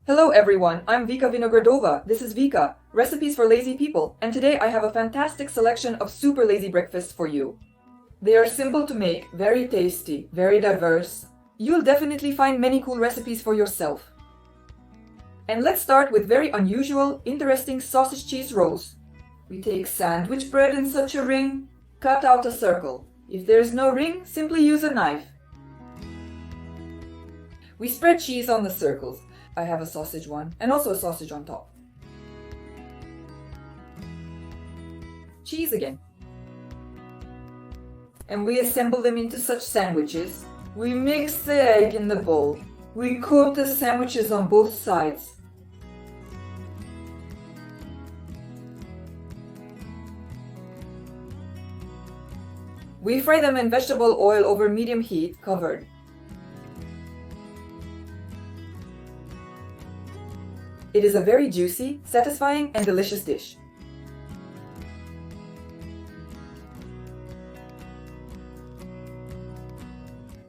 Hello everyone, I'm Vika Vinogradova. This is Vika, Recipes for Lazy People, and today I have a fantastic selection of super lazy breakfasts for you. They are simple to make, very tasty, very diverse. You'll definitely find many cool recipes for yourself. And let's start with very unusual, interesting sausage cheese rolls. We take sandwich bread in such a ring, cut out a circle. If there's no ring, simply use a knife. We spread cheese on the circles. I have a sausage one, and also a sausage on top. Cheese again. And we assemble them into such sandwiches. We mix the egg in the bowl. We coat the sandwiches on both sides. We fry them in vegetable oil over medium heat, covered. It is a very juicy, satisfying, and delicious dish.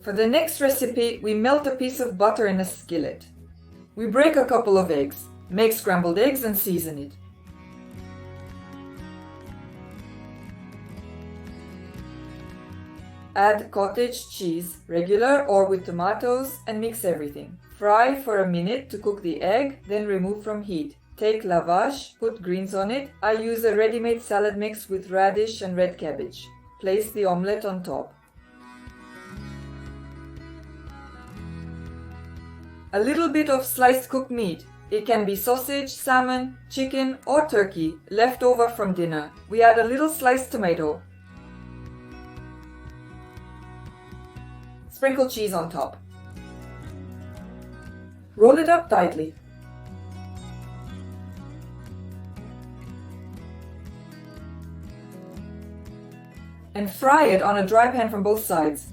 For the next recipe, we melt a piece of butter in a skillet. We break a couple of eggs, make scrambled eggs and season it. Add cottage cheese, regular or with tomatoes, and mix everything. Fry for a minute to cook the egg, then remove from heat. Take lavash, put greens on it. I use a ready-made salad mix with radish and red cabbage. Place the omelette on top. A little bit of sliced cooked meat. It can be sausage, salmon, chicken, or turkey, left over from dinner. We add a little sliced tomato. Sprinkle cheese on top. Roll it up tightly. And fry it on a dry pan from both sides.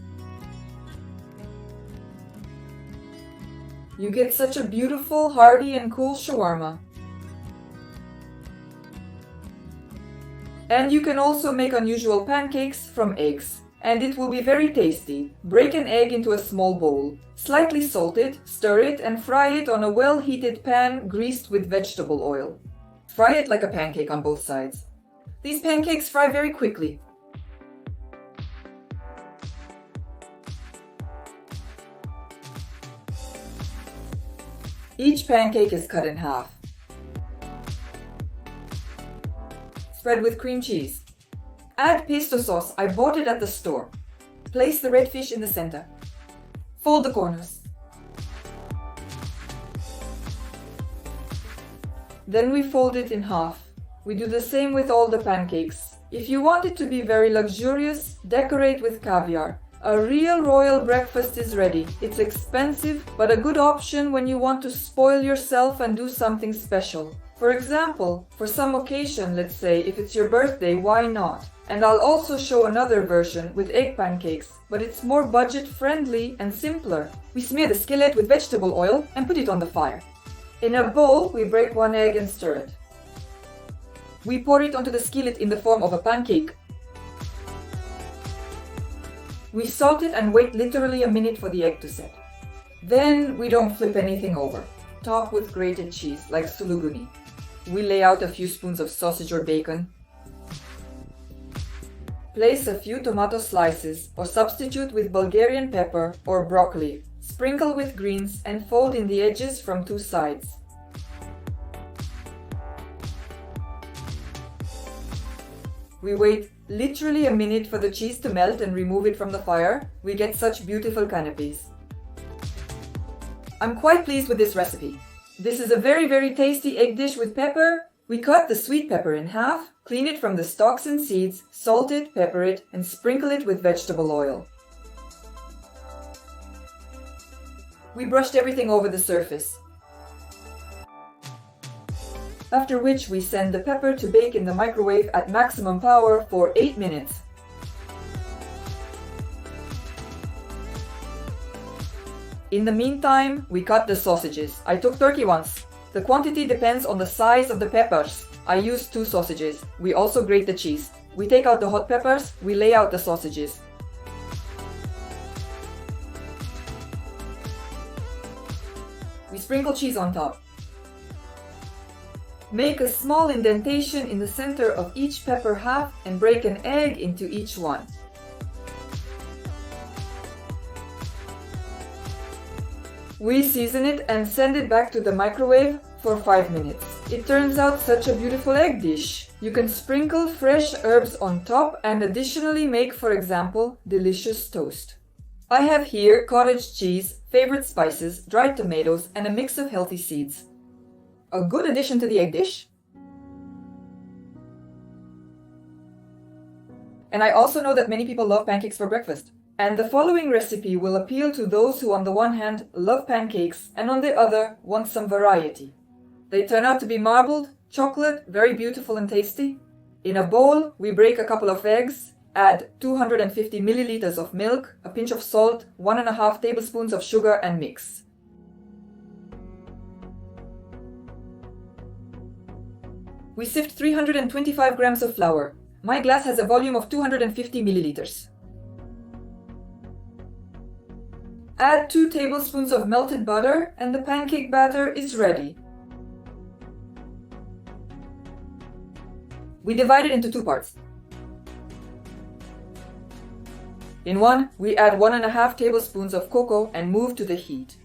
You get such a beautiful, hearty, and cool shawarma. And you can also make unusual pancakes from eggs. And it will be very tasty. Break an egg into a small bowl. Slightly salt it, stir it, and fry it on a well-heated pan greased with vegetable oil. Fry it like a pancake on both sides. These pancakes fry very quickly. Each pancake is cut in half. Spread with cream cheese. Add pesto sauce. I bought it at the store. Place the red fish in the center. Fold the corners. Then we fold it in half. We do the same with all the pancakes. If you want it to be very luxurious, decorate with caviar. A real royal breakfast is ready. It's expensive, but a good option when you want to spoil yourself and do something special. For example, for some occasion, let's say if it's your birthday, why not? And I'll also show another version with egg pancakes, but it's more budget-friendly and simpler. We smear the skillet with vegetable oil and put it on the fire. In a bowl, we break one egg and stir it. We pour it onto the skillet in the form of a pancake. We salt it and wait literally a minute for the egg to set. Then we don't flip anything over. Top with grated cheese, like suluguni. We lay out a few spoons of sausage or bacon. Place a few tomato slices or substitute with Bulgarian pepper or broccoli. Sprinkle with greens and fold in the edges from two sides. We wait literally a minute for the cheese to melt and remove it from the fire. We get such beautiful canapes. I'm quite pleased with this recipe. This is a very tasty egg dish with pepper. We cut the sweet pepper in half, clean it from the stalks and seeds, salt it, pepper it, and sprinkle it with vegetable oil. We brushed everything over the surface. After which we send the pepper to bake in the microwave at maximum power for 8 minutes. In the meantime, we cut the sausages. I took turkey ones. The quantity depends on the size of the peppers. I used 2 sausages. We also grate the cheese. We take out the hot peppers. We lay out the sausages. We sprinkle cheese on top. Make a small indentation in the center of each pepper half and break an egg into each one. We season it and send it back to the microwave for 5 minutes. It turns out such a beautiful egg dish. You can sprinkle fresh herbs on top and additionally make, for example, delicious toast. I have here cottage cheese, favorite spices, dried tomatoes, and a mix of healthy seeds. A good addition to the egg dish. And I also know that many people love pancakes for breakfast. And the following recipe will appeal to those who on the one hand love pancakes and on the other want some variety. They turn out to be marbled, chocolate, very beautiful and tasty. In a bowl, we break a couple of eggs, add 250 milliliters of milk, a pinch of salt, 1.5 tablespoons of sugar and mix. We sift 325 grams of flour. My glass has a volume of 250 milliliters. Add 2 tablespoons of melted butter and the pancake batter is ready. We divide it into 2 parts. In one, we add 1.5 tablespoons of cocoa and move to the heat.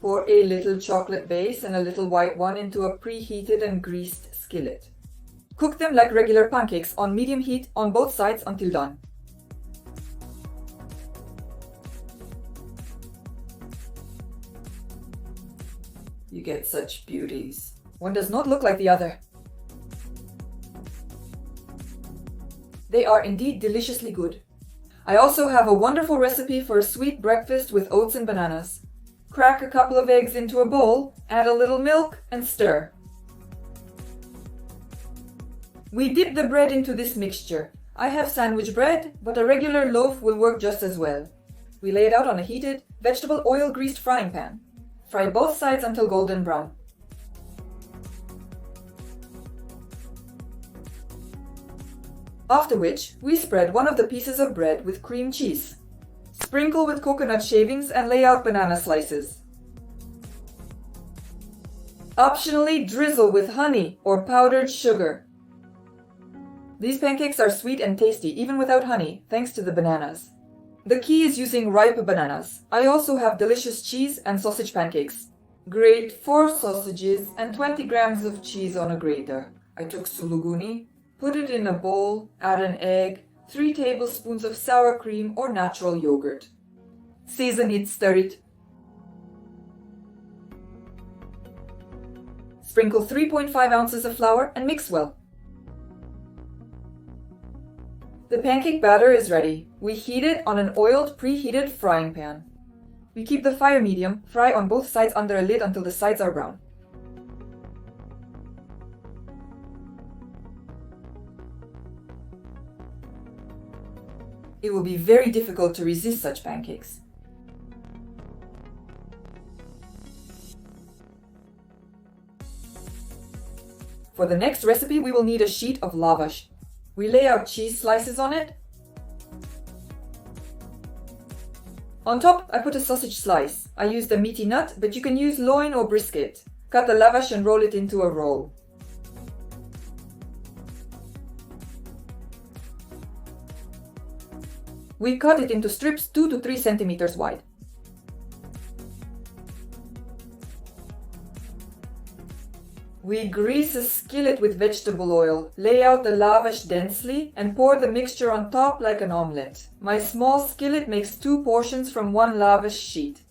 Pour a little chocolate base and a little white one into a preheated and greased skillet. Cook them like regular pancakes on medium heat on both sides until done. You get such beauties. One does not look like the other. They are indeed deliciously good. I also have a wonderful recipe for a sweet breakfast with oats and bananas. Crack a couple of eggs into a bowl, add a little milk, and stir. We dip the bread into this mixture. I have sandwich bread, but a regular loaf will work just as well. We lay it out on a heated, vegetable oil-greased frying pan. Fry both sides until golden brown. After which, we spread one of the pieces of bread with cream cheese. Sprinkle with coconut shavings and lay out banana slices. Optionally, drizzle with honey or powdered sugar. These pancakes are sweet and tasty even without honey, thanks to the bananas. The key is using ripe bananas. I also have delicious cheese and sausage pancakes. Grate 4 sausages and 20 grams of cheese on a grater. I took suluguni, put it in a bowl, add an egg, 3 tablespoons of sour cream or natural yogurt. Season it, stir it. Sprinkle 3.5 ounces of flour and mix well. The pancake batter is ready. We heat it on an oiled, preheated frying pan. We keep the fire medium, fry on both sides under a lid until the sides are brown. It will be very difficult to resist such pancakes. For the next recipe, we will need a sheet of lavash. We lay out cheese slices on it. On top, I put a sausage slice. I used a meaty nut, but you can use loin or brisket. Cut the lavash and roll it into a roll. We cut it into strips 2 to 3 centimeters wide. We grease a skillet with vegetable oil, lay out the lavash densely, and pour the mixture on top like an omelette. My small skillet makes 2 portions from 1 lavash sheet.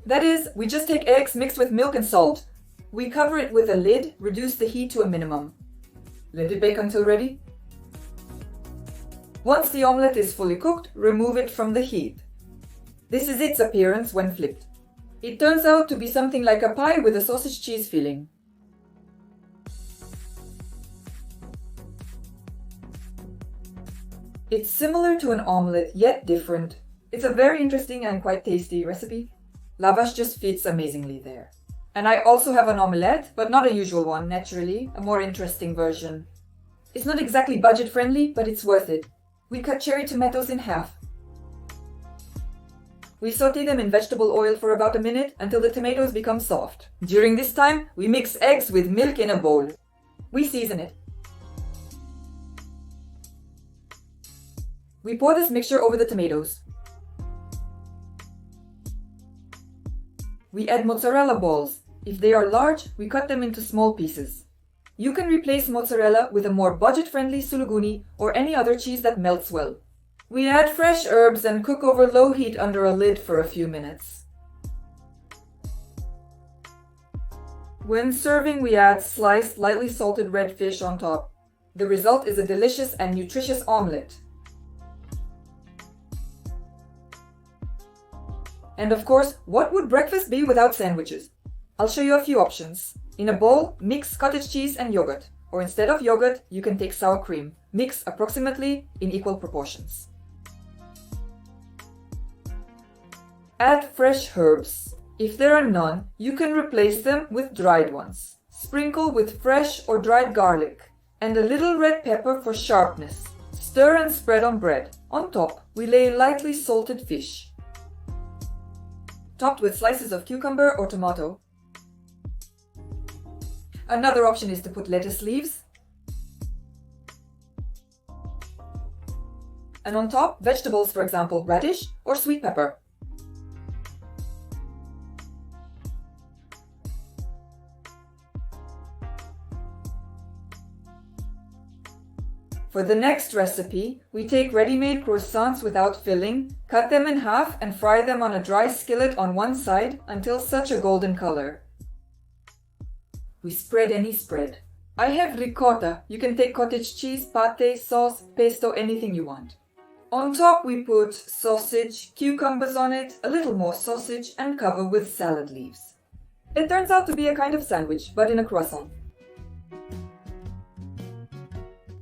That is, we just take eggs mixed with milk and salt. We cover it with a lid, reduce the heat to a minimum. Let it bake until ready. Once the omelette is fully cooked, remove it from the heat. This is its appearance when flipped. It turns out to be something like a pie with a sausage cheese filling. It's similar to an omelette, yet different. It's a very interesting and quite tasty recipe. Lavash just fits amazingly there. And I also have an omelette, but not a usual one, naturally, a more interesting version. It's not exactly budget friendly, but it's worth it. We cut cherry tomatoes in half. We saute them in vegetable oil for about a minute until the tomatoes become soft. During this time, we mix eggs with milk in a bowl. We season it. We pour this mixture over the tomatoes. We add mozzarella balls. If they are large, we cut them into small pieces. You can replace mozzarella with a more budget-friendly suluguni or any other cheese that melts well. We add fresh herbs and cook over low heat under a lid for a few minutes. When serving, we add sliced, lightly salted red fish on top. The result is a delicious and nutritious omelette. And of course, what would breakfast be without sandwiches? I'll show you a few options. In a bowl, mix cottage cheese and yogurt. Or instead of yogurt, you can take sour cream. Mix approximately in equal proportions. Add fresh herbs. If there are none, you can replace them with dried ones. Sprinkle with fresh or dried garlic and a little red pepper for sharpness. Stir and spread on bread. On top, we lay lightly salted fish, topped with slices of cucumber or tomato. Another option is to put lettuce leaves. And on top, vegetables, for example, radish or sweet pepper. For the next recipe, we take ready-made croissants without filling, cut them in half and fry them on a dry skillet on one side until such a golden color. We spread any spread. I have ricotta. You can take cottage cheese, pate, sauce, pesto, anything you want. On top we put sausage, cucumbers on it, a little more sausage and cover with salad leaves. It turns out to be a kind of sandwich, but in a croissant.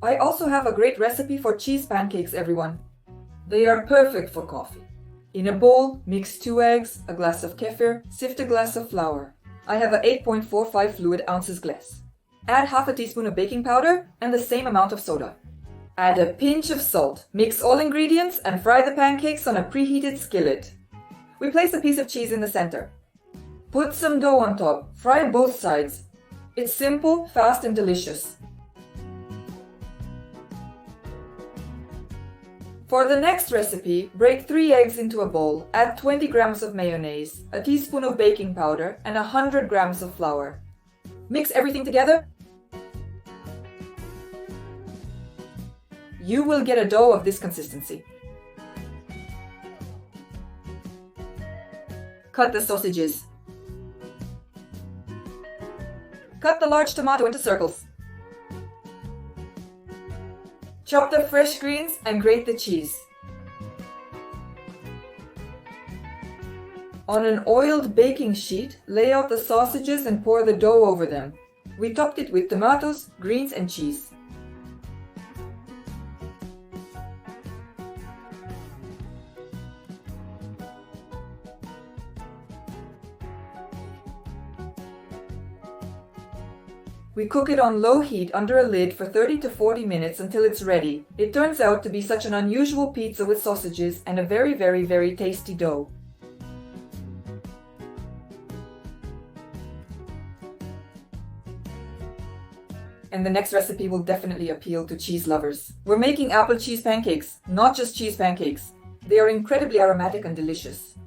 I also have a great recipe for cheese pancakes, everyone. They are perfect for coffee. In a bowl, mix 2 eggs, a glass of kefir, sift a glass of flour. I have a 8.45 fluid ounces glass. Add half a teaspoon of baking powder and the same amount of soda. Add a pinch of salt. Mix all ingredients and fry the pancakes on a preheated skillet. We place a piece of cheese in the center. Put some dough on top. Fry both sides. It's simple, fast and delicious. For the next recipe, break 3 eggs into a bowl, add 20 grams of mayonnaise, a teaspoon of baking powder, and 100 grams of flour. Mix everything together. You will get a dough of this consistency. Cut the sausages. Cut the large tomato into circles. Chop the fresh greens and grate the cheese. On an oiled baking sheet, lay out the sausages and pour the dough over them. We topped it with tomatoes, greens and cheese. We cook it on low heat under a lid for 30 to 40 minutes until it's ready. It turns out to be such an unusual pizza with sausages and a very tasty dough. And the next recipe will definitely appeal to cheese lovers. We're making apple cheese pancakes, not just cheese pancakes. They are incredibly aromatic and delicious.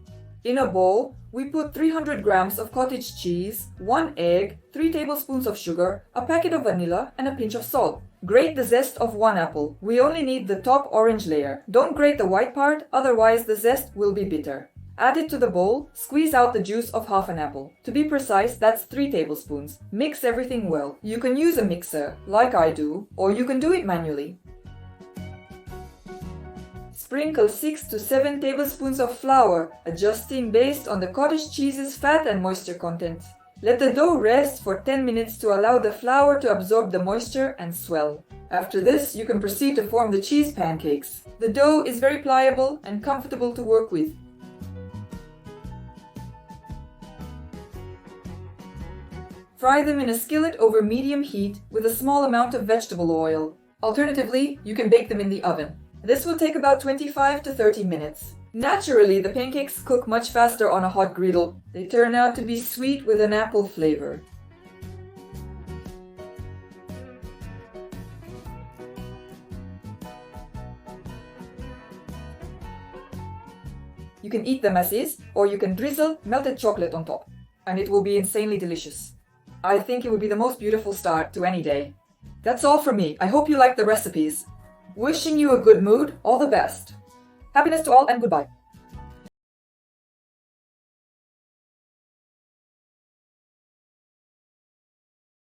In a bowl, we put 300 grams of cottage cheese, 1 egg, 3 tablespoons of sugar, a packet of vanilla, and a pinch of salt. Grate the zest of 1 apple. We only need the top orange layer. Don't grate the white part, otherwise the zest will be bitter. Add it to the bowl, squeeze out the juice of half an apple. To be precise, that's 3 tablespoons. Mix everything well. You can use a mixer, like I do, or you can do it manually. Sprinkle 6 to 7 tablespoons of flour, adjusting based on the cottage cheese's fat and moisture content. Let the dough rest for 10 minutes to allow the flour to absorb the moisture and swell. After this, you can proceed to form the cheese pancakes. The dough is very pliable and comfortable to work with. Fry them in a skillet over medium heat with a small amount of vegetable oil. Alternatively, you can bake them in the oven. This will take about 25 to 30 minutes. Naturally, the pancakes cook much faster on a hot griddle. They turn out to be sweet with an apple flavor. You can eat them as is, or you can drizzle melted chocolate on top, and it will be insanely delicious. I think it would be the most beautiful start to any day. That's all from me. I hope you like the recipes. Wishing you a good mood, all the best. Happiness to all and goodbye.